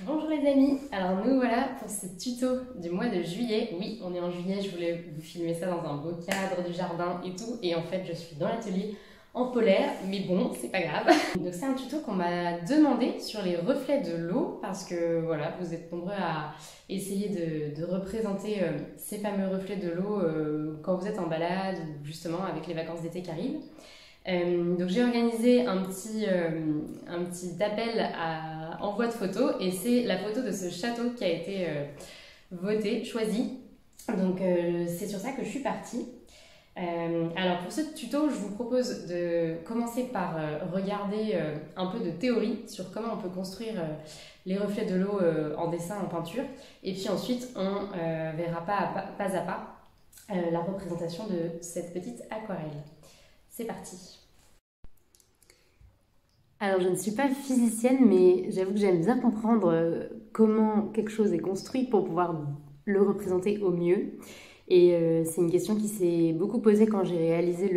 Bonjour les amis, alors nous voilà pour ce tuto du mois de juillet. Oui, on est en juillet, je voulais vous filmer ça dans un beau cadre du jardin et tout. Et en fait, je suis dans l'atelier en polaire, mais bon, c'est pas grave. Donc c'est un tuto qu'on m'a demandé sur les reflets de l'eau parce que voilà, vous êtes nombreux à essayer de représenter ces fameux reflets de l'eau quand vous êtes en balade ou justement avec les vacances d'été qui arrivent. Donc j'ai organisé un petit appel à envoi de photos et c'est la photo de ce château qui a été voté, choisi. Donc c'est sur ça que je suis partie. Alors pour ce tuto, je vous propose de commencer par regarder un peu de théorie sur comment on peut construire les reflets de l'eau en dessin, en peinture. Et puis ensuite, on verra pas à pas la représentation de cette petite aquarelle. C'est parti. Alors, je ne suis pas physicienne, mais j'avoue que j'aime bien comprendre comment quelque chose est construit pour pouvoir le représenter au mieux. Et c'est une question qui s'est beaucoup posée quand j'ai réalisé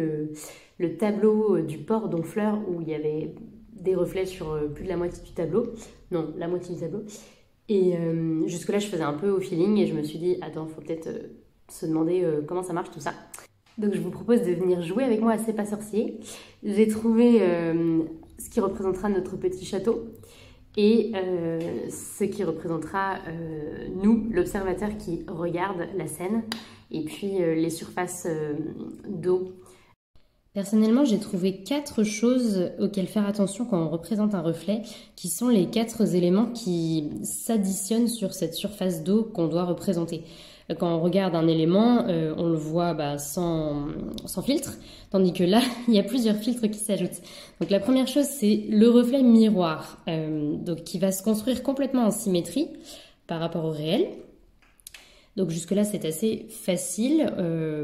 le tableau du port d'Honfleur, où il y avait des reflets sur plus de la moitié du tableau. Non, la moitié du tableau. Et jusque-là, je faisais un peu au feeling et je me suis dit, attends, faut peut-être se demander comment ça marche tout ça. Donc je vous propose de venir jouer avec moi à C'est pas sorcier. J'ai trouvé ce qui représentera notre petit château et ce qui représentera nous, l'observateur qui regarde la scène, et puis les surfaces d'eau. Personnellement, j'ai trouvé 4 choses auxquelles faire attention quand on représente un reflet, qui sont les 4 éléments qui s'additionnent sur cette surface d'eau qu'on doit représenter. Quand on regarde un élément, on le voit sans filtre, tandis que là, il y a plusieurs filtres qui s'ajoutent. Donc la première chose, c'est le reflet miroir, donc qui va se construire complètement en symétrie par rapport au réel. Donc jusque-là, c'est assez facile,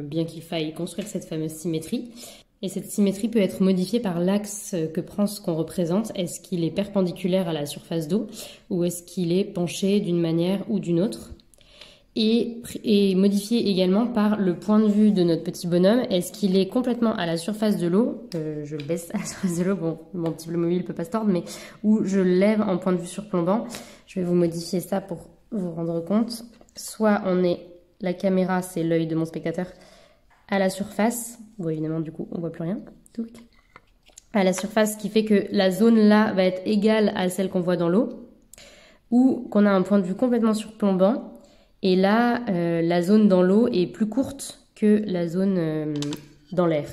bien qu'il faille construire cette fameuse symétrie. Et cette symétrie peut être modifiée par l'axe que prend ce qu'on représente. Est-ce qu'il est perpendiculaire à la surface d'eau ou est-ce qu'il est penché d'une manière ou d'une autre ? Et modifié également par le point de vue de notre petit bonhomme. Est-ce qu'il est complètement à la surface de l'eau, je le baisse à la surface de l'eau, bon, mon petit mobile ne peut pas se tordre, mais où je le lève en point de vue surplombant. Je vais vous modifier ça pour vous rendre compte. Soit la caméra, c'est l'œil de mon spectateur, à la surface. Bon, évidemment, du coup, on voit plus rien. À la surface, ce qui fait que la zone là va être égale à celle qu'on voit dans l'eau, ou qu'on a un point de vue complètement surplombant. Et là, la zone dans l'eau est plus courte que la zone dans l'air.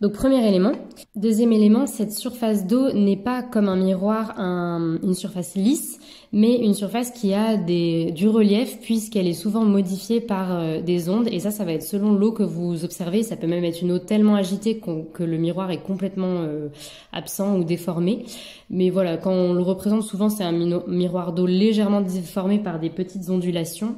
Donc, premier élément. Deuxième élément, cette surface d'eau n'est pas comme un miroir, une surface lisse, mais une surface qui a du relief puisqu'elle est souvent modifiée par des ondes. Et ça va être selon l'eau que vous observez. Ça peut même être une eau tellement agitée que le miroir est complètement absent ou déformé. Mais voilà, quand on le représente, souvent c'est un miroir d'eau légèrement déformé par des petites ondulations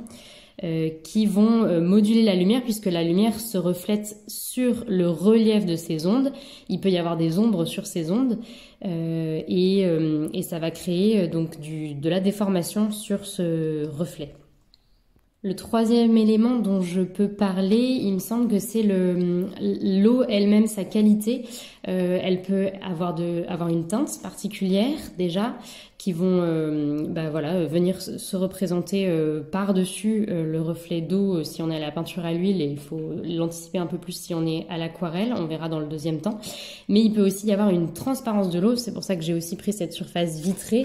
qui vont moduler la lumière puisque la lumière se reflète sur le relief de ces ondes. Il peut y avoir des ombres sur ces ondes et ça va créer donc de la déformation sur ce reflet. Le troisième élément dont je peux parler, il me semble que c'est l'eau elle-même, sa qualité. Elle peut avoir une teinte particulière déjà, qui vont venir se représenter par-dessus le reflet d'eau si on est à la peinture à l'huile, et il faut l'anticiper un peu plus si on est à l'aquarelle, on verra dans le deuxième temps. Mais il peut aussi y avoir une transparence de l'eau, c'est pour ça que j'ai aussi pris cette surface vitrée.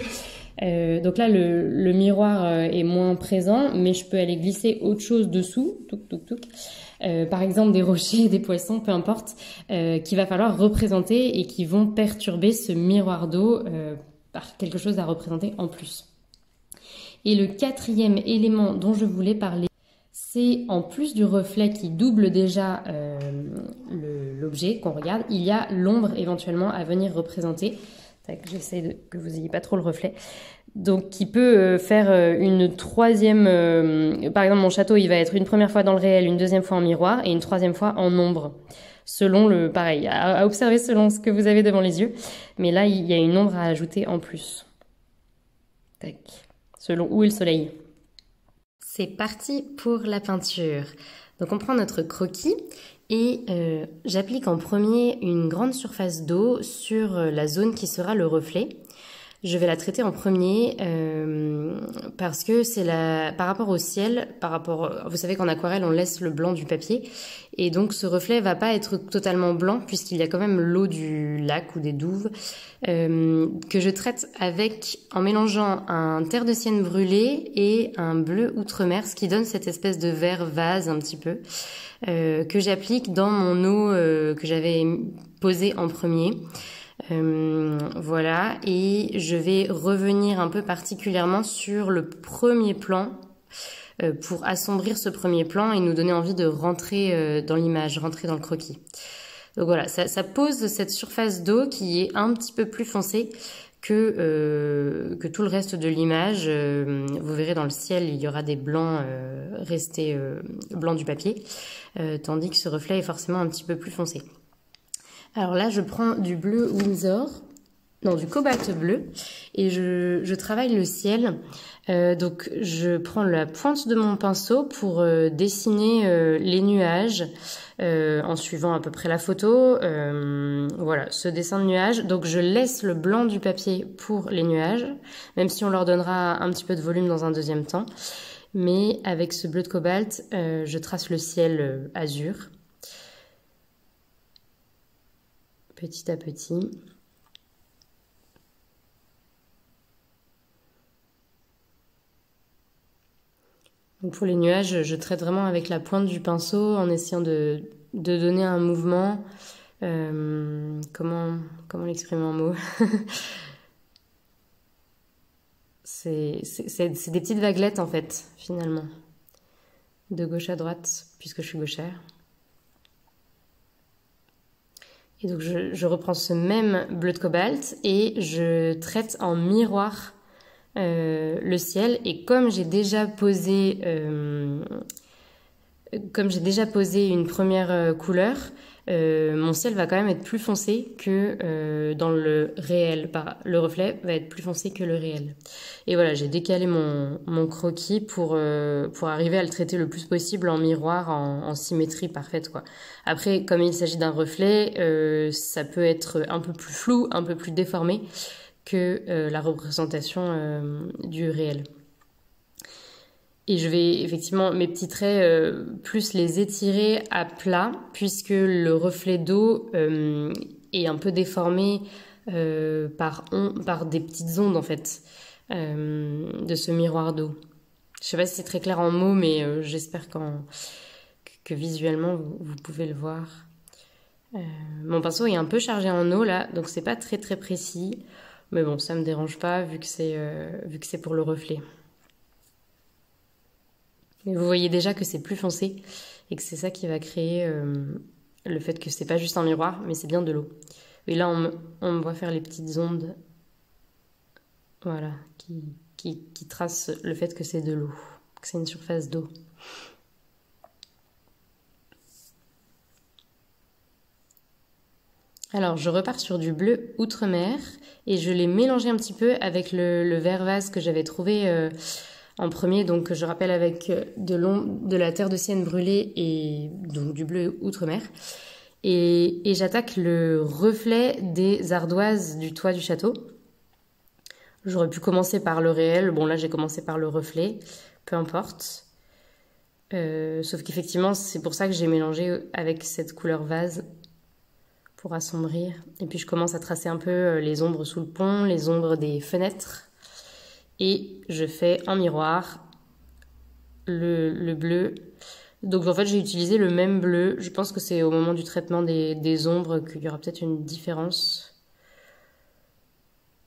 Donc là, le miroir est moins présent, mais je peux aller glisser autre chose dessous, par exemple des rochers, des poissons, peu importe, qu'il va falloir représenter et qui vont perturber ce miroir d'eau par quelque chose à représenter en plus. Et le quatrième élément dont je voulais parler, c'est en plus du reflet qui double déjà l'objet qu'on regarde, il y a l'ombre éventuellement à venir représenter. J'essaie que vous n'ayez pas trop le reflet. Donc, qui peut faire une troisième... par exemple, mon château, il va être une première fois dans le réel, une deuxième fois en miroir et une troisième fois en ombre. Selon pareil, à observer selon ce que vous avez devant les yeux. Mais là, il y a une ombre à ajouter en plus. Tac. Selon où est le soleil. C'est parti pour la peinture. Donc, on prend notre croquis. Et j'applique en premier une grande surface d'eau sur la zone qui sera le reflet. Je vais la traiter en premier parce que c'est par rapport au ciel, vous savez qu'en aquarelle on laisse le blanc du papier et donc ce reflet va pas être totalement blanc puisqu'il y a quand même l'eau du lac ou des douves que je traite en mélangeant un terre de sienne brûlé et un bleu outremer, ce qui donne cette espèce de vert vase un petit peu que j'applique dans mon eau que j'avais posée en premier. Voilà, et je vais revenir un peu particulièrement sur le premier plan pour assombrir ce premier plan et nous donner envie de rentrer dans l'image, rentrer dans le croquis. Donc voilà, ça pose cette surface d'eau qui est un petit peu plus foncée que tout le reste de l'image. Vous verrez dans le ciel, il y aura des blancs restés blancs du papier, tandis que ce reflet est forcément un petit peu plus foncé. Alors là, je prends du bleu Winsor, non, du cobalt bleu, et je travaille le ciel. Donc, je prends la pointe de mon pinceau pour dessiner les nuages, en suivant à peu près la photo. Voilà, ce dessin de nuages. Donc, je laisse le blanc du papier pour les nuages, même si on leur donnera un petit peu de volume dans un deuxième temps. Mais avec ce bleu de cobalt, je trace le ciel azur. Petit à petit. Donc pour les nuages, je traite vraiment avec la pointe du pinceau en essayant de donner un mouvement. Comment l'exprimer en mots? C'est des petites vaguelettes en fait, finalement. De gauche à droite, puisque je suis gauchère. Et donc je reprends ce même bleu de cobalt et je traite en miroir le ciel. Et comme j'ai déjà posé une première couleur, mon ciel va quand même être plus foncé que dans le réel. Le reflet va être plus foncé que le réel. Et voilà, j'ai décalé mon croquis pour arriver à le traiter le plus possible en miroir, en symétrie parfaite, quoi. Après, comme il s'agit d'un reflet, ça peut être un peu plus flou, un peu plus déformé que la représentation du réel. Et je vais effectivement, mes petits traits, plus les étirer à plat, puisque le reflet d'eau est un peu déformé par des petites ondes, en fait, de ce miroir d'eau. Je sais pas si c'est très clair en mots, mais j'espère que visuellement, vous pouvez le voir. Mon pinceau est un peu chargé en eau, là, donc c'est pas très très précis. Mais bon, ça me dérange pas, vu que c'est pour le reflet. Mais vous voyez déjà que c'est plus foncé et que c'est ça qui va créer le fait que c'est pas juste un miroir, mais c'est bien de l'eau. Et là, on me voit faire les petites ondes, voilà, qui tracent le fait que c'est de l'eau, que c'est une surface d'eau. Alors, je repars sur du bleu outremer et je l'ai mélangé un petit peu avec le vert vase que j'avais trouvé en premier, donc je rappelle avec de la terre de sienne brûlée et donc du bleu outremer. Et j'attaque le reflet des ardoises du toit du château. J'aurais pu commencer par le réel, bon là j'ai commencé par le reflet, peu importe. Sauf qu'effectivement c'est pour ça que j'ai mélangé avec cette couleur vase pour assombrir. Et puis je commence à tracer un peu les ombres sous le pont, les ombres des fenêtres. Et je fais en miroir le bleu. Donc en fait j'ai utilisé le même bleu. Je pense que c'est au moment du traitement des ombres qu'il y aura peut-être une différence.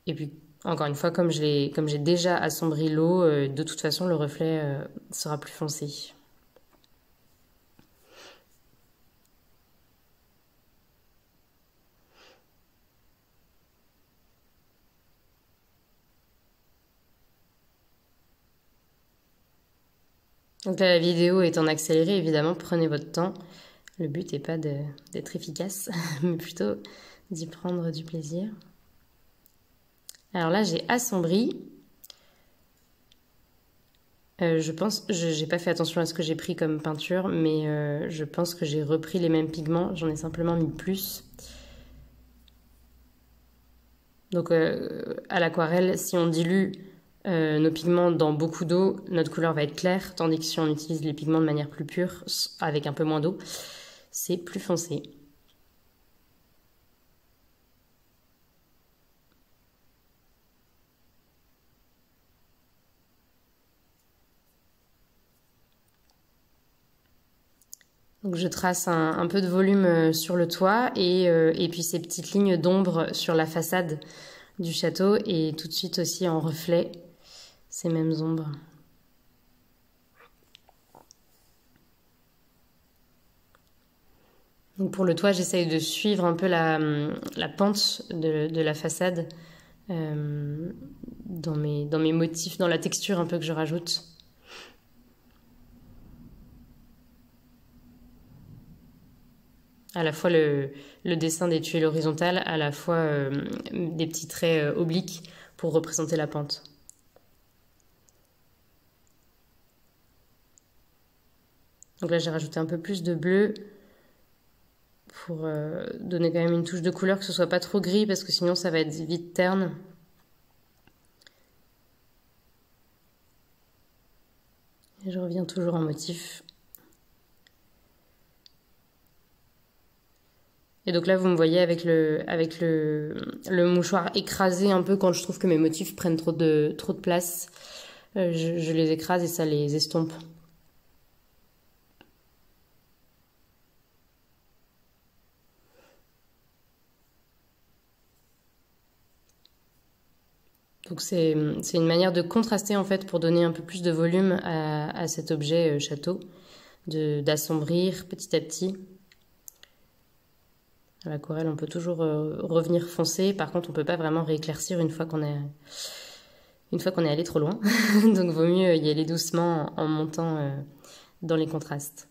Et puis encore une fois, comme j'ai déjà assombri l'eau, de toute façon le reflet sera plus foncé. Donc là, la vidéo est en accéléré, évidemment, prenez votre temps. Le but n'est pas d'être efficace, mais plutôt d'y prendre du plaisir. Alors là, j'ai assombri. Je pense, j'ai pas fait attention à ce que j'ai pris comme peinture, mais je pense que j'ai repris les mêmes pigments, j'en ai simplement mis plus. Donc à l'aquarelle, si on dilue nos pigments dans beaucoup d'eau, notre couleur va être claire, tandis que si on utilise les pigments de manière plus pure, avec un peu moins d'eau, c'est plus foncé. Donc je trace un peu de volume sur le toit et puis ces petites lignes d'ombre sur la façade du château et tout de suite aussi en reflet ces mêmes ombres. Donc pour le toit, j'essaye de suivre un peu la pente de la façade dans mes motifs, dans la texture un peu que je rajoute. À la fois le dessin des tuiles horizontales, à la fois des petits traits obliques pour représenter la pente. Donc là, j'ai rajouté un peu plus de bleu pour donner quand même une touche de couleur, que ce soit pas trop gris, parce que sinon ça va être vite terne. Et je reviens toujours en motif. Et donc là, vous me voyez avec le mouchoir écrasé un peu quand je trouve que mes motifs prennent trop de place. Je les écrase et ça les estompe. Donc c'est une manière de contraster en fait pour donner un peu plus de volume à cet objet château, d'assombrir petit à petit. À l'aquarelle, on peut toujours revenir foncé. Par contre, on peut pas vraiment rééclaircir une fois qu'on est allé trop loin. Donc, vaut mieux y aller doucement en montant dans les contrastes.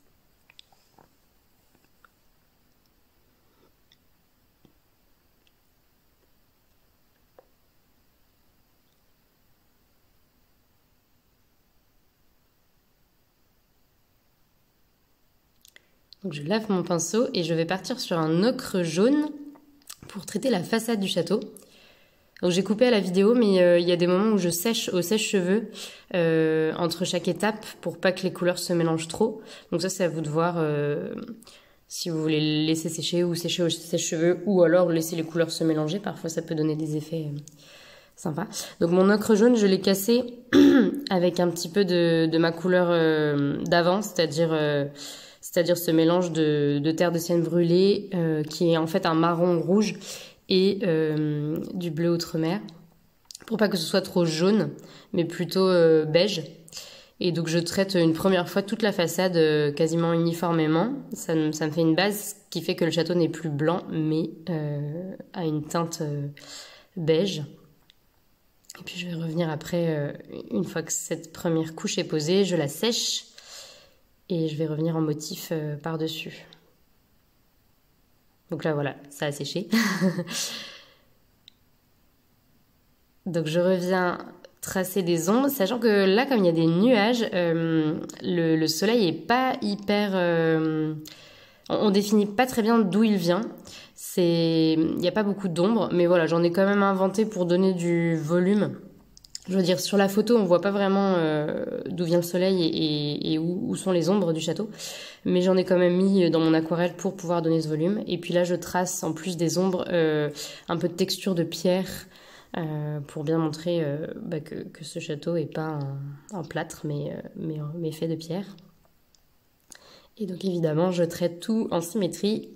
Donc, je lave mon pinceau et je vais partir sur un ocre jaune pour traiter la façade du château. Donc j'ai coupé à la vidéo, mais il y a des moments où je sèche au sèche-cheveux entre chaque étape pour pas que les couleurs se mélangent trop. Donc ça, c'est à vous de voir si vous voulez laisser sécher ou sécher au sèche-cheveux ou alors laisser les couleurs se mélanger. Parfois, ça peut donner des effets sympas. Donc mon ocre jaune, je l'ai cassé avec un petit peu de ma couleur d'avant, c'est-à-dire ce mélange de terre de sienne brûlée qui est en fait un marron rouge et du bleu outre-mer pour pas que ce soit trop jaune mais plutôt beige. Et donc je traite une première fois toute la façade quasiment uniformément. Ça me fait une base qui fait que le château n'est plus blanc mais a une teinte beige. Et puis je vais revenir après, une fois que cette première couche est posée, je la sèche et je vais revenir en motif par-dessus. Donc là, voilà, ça a séché. Donc je reviens tracer des ombres, sachant que là, comme il y a des nuages, le soleil est pas hyper... on définit pas très bien d'où il vient. Il n'y a pas beaucoup d'ombre, mais voilà, j'en ai quand même inventé pour donner du volume. Je veux dire, sur la photo, on voit pas vraiment d'où vient le soleil et où sont les ombres du château. Mais j'en ai quand même mis dans mon aquarelle pour pouvoir donner ce volume. Et puis là, je trace en plus des ombres un peu de texture de pierre pour bien montrer que ce château est pas en plâtre, mais fait de pierre. Et donc évidemment, je traite tout en symétrie.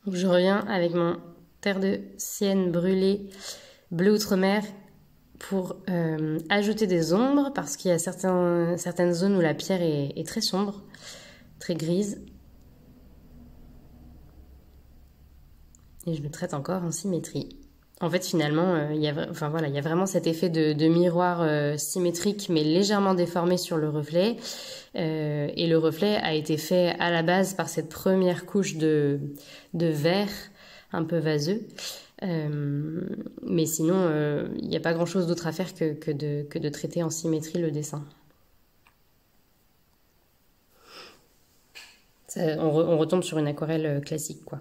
Donc je reviens avec mon terre de sienne brûlée bleu outre-mer pour ajouter des ombres parce qu'il y a certaines zones où la pierre est très sombre, très grise. Et je le traite encore en symétrie. En fait, finalement, il y a vraiment cet effet de miroir symétrique, mais légèrement déformé sur le reflet. Et le reflet a été fait à la base par cette première couche de verre un peu vaseux. Mais sinon, il n'y a pas grand-chose d'autre à faire que de traiter en symétrie le dessin. On retombe sur une aquarelle classique, quoi.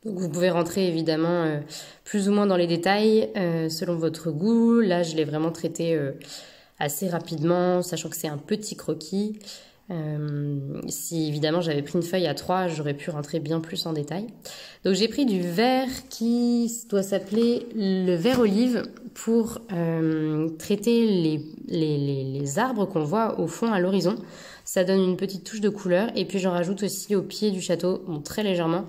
Donc vous pouvez rentrer évidemment plus ou moins dans les détails selon votre goût. Là, je l'ai vraiment traité assez rapidement, sachant que c'est un petit croquis. Si évidemment j'avais pris une feuille à 3, j'aurais pu rentrer bien plus en détail. Donc j'ai pris du vert qui doit s'appeler le vert olive pour traiter les arbres qu'on voit au fond à l'horizon. Ça donne une petite touche de couleur et puis j'en rajoute aussi au pied du château, bon, très légèrement.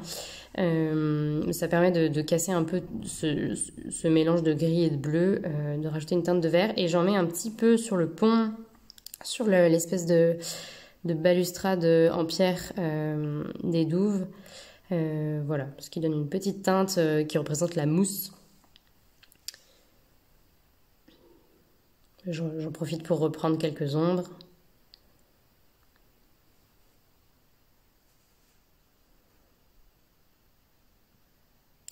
Ça permet de casser un peu ce mélange de gris et de bleu, de rajouter une teinte de vert et j'en mets un petit peu sur le pont, sur l'espèce de balustrade en pierre des douves, voilà, ce qui donne une petite teinte qui représente la mousse. J'en profite pour reprendre quelques ombres.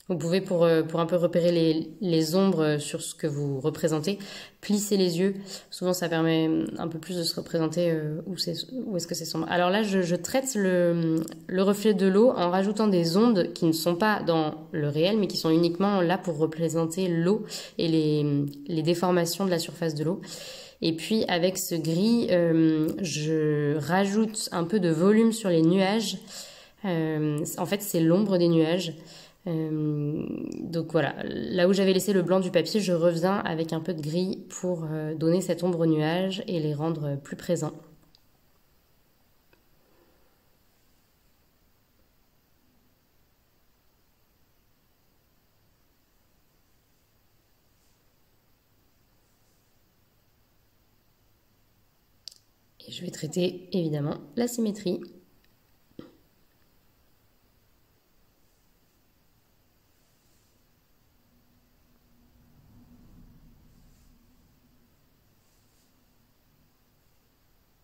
Vous pouvez, pour un peu repérer les ombres sur ce que vous représentez, plisser les yeux. Souvent, ça permet un peu plus de se représenter où est-ce que c'est sombre. Alors là, je traite le reflet de l'eau en rajoutant des ondes qui ne sont pas dans le réel, mais qui sont uniquement là pour représenter l'eau et les déformations de la surface de l'eau. Et puis, avec ce gris, je rajoute un peu de volume sur les nuages. En fait, c'est l'ombre des nuages. Donc voilà, là où j'avais laissé le blanc du papier, je reviens avec un peu de gris pour donner cette ombre aux nuages et les rendre plus présents. Et je vais traiter évidemment la symétrie.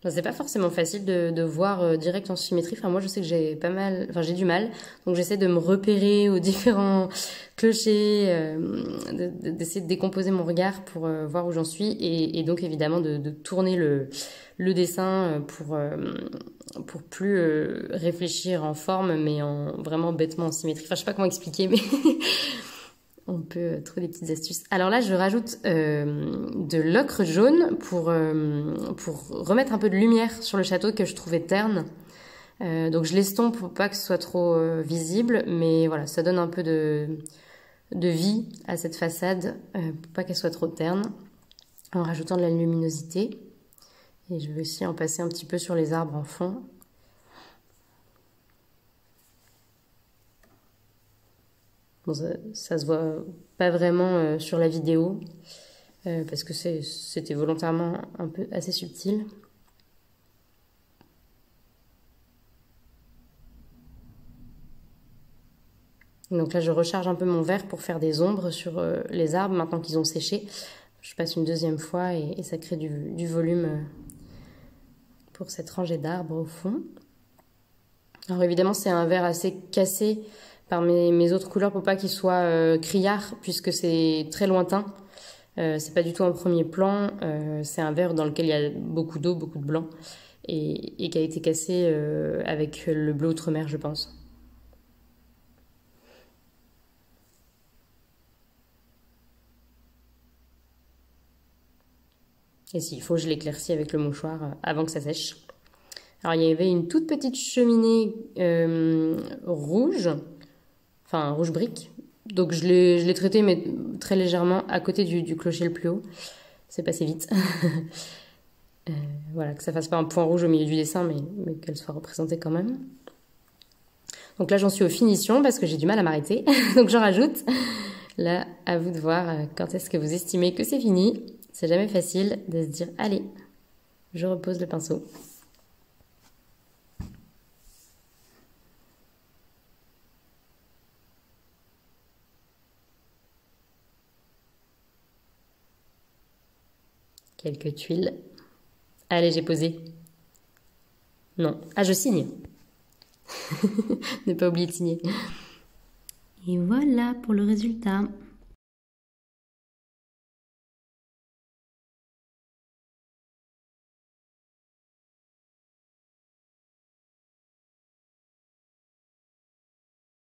C'est pas forcément facile de voir direct en symétrie. Enfin, moi, je sais que j'ai du mal. Donc, j'essaie de me repérer aux différents clochers, d'essayer de décomposer mon regard pour voir où j'en suis. Et donc, évidemment, de tourner le dessin pour plus réfléchir en forme, mais vraiment bêtement en symétrie. Enfin, je sais pas comment expliquer, mais on peut trouver des petites astuces. Alors là, je rajoute de l'ocre jaune pour remettre un peu de lumière sur le château que je trouvais terne. Donc je l'estompe pour pas que ce soit trop visible, mais voilà, ça donne un peu de vie à cette façade, pour pas qu'elle soit trop terne, en rajoutant de la luminosité. Et je vais aussi en passer un petit peu sur les arbres en fond. Bon, ça se voit pas vraiment sur la vidéo parce que c'était volontairement un peu assez subtil. Donc là, je recharge un peu mon verre pour faire des ombres sur les arbres maintenant qu'ils ont séché. Je passe une deuxième fois et ça crée du volume pour cette rangée d'arbres au fond. Alors évidemment, c'est un verre assez cassé par mes autres couleurs pour pas qu'il soit criard puisque c'est très lointain. C'est pas du tout un premier plan. C'est un verre dans lequel il y a beaucoup d'eau, beaucoup de blanc et qui a été cassé avec le bleu outre-mer, je pense. Et s'il faut, je l'éclaircis avec le mouchoir avant que ça sèche. Alors il y avait une toute petite cheminée rouge, enfin rouge brique. Donc je l'ai traité mais très légèrement à côté du clocher le plus haut. C'est passé vite. Voilà, que ça fasse pas un point rouge au milieu du dessin, mais qu'elle soit représentée quand même. Donc là, j'en suis aux finitions parce que j'ai du mal à m'arrêter. Donc j'en rajoute. Là, à vous de voir quand est-ce que vous estimez que c'est fini. C'est jamais facile de se dire, allez, je repose le pinceau. Quelques tuiles. Allez, j'ai posé. Non. Ah, je signe. Ne pas oublier de signer. Et voilà pour le résultat.